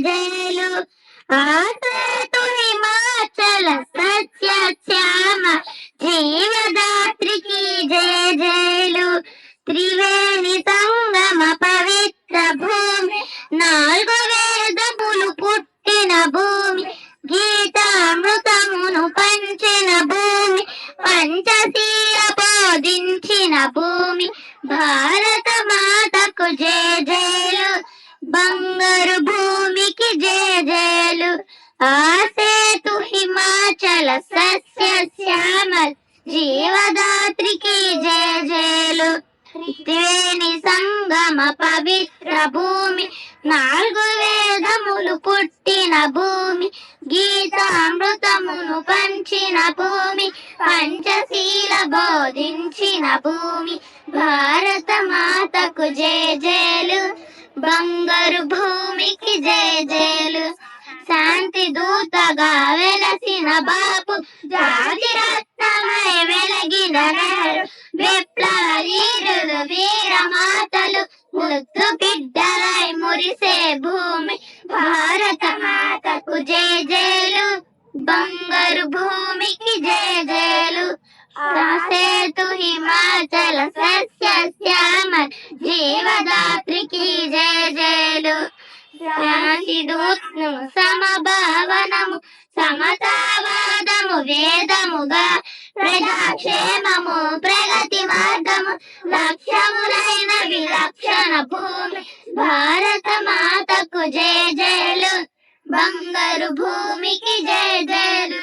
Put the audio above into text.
జయలు ఆసేతు హిమాచల సస్యశ్యామ జీవదాత్రికి జయ జయలు త్రివేణి సంగమ పవిత్ర భూమి నాలుగు వేదములు పుట్టిన భూమి గీతామృతమును పంచిన భూమి పంచశీల బోధించిన భూమి భారత మాతకు జయ జయలు బంగారు భూమికి జయ జయలు ఆసేతు హిమాచల సస్యశ్యామల జీవదాత్రికి జయ జయలు త్రివేణి సంగమ పవిత్ర భూమి నాలుగు వేదములు పుట్టిన భూమి గీతామృతమును పంచిన భూమి పంచశీల బోధించిన భూమి భారత మాతకు జయ జయలు బంగారు భూమికి జయ జయలు శాంతి దూతగా వెలసిన బాపు జాతి రత్నమై వెలగిన నెహరు విప్లవ వీరులు వీర మాతలు ముద్దు బిడ్డలై మురిసే భూమి భారత మాతకు జయ జయలు బంగారు భూమికి జయ జయలు ఆసేతు హిమాచల సస్యశ్యామ జీవదాత్రికి జయ జయలు శాంతిదూతము సమభావనము సమతావాదము వేదముగా ప్రజాక్షేమము ప్రగతి మార్గము లక్ష్యములైన విలక్షణ భూమి భారత మాతకు జయ జయలు బంగారు భూమికి జయ జయలు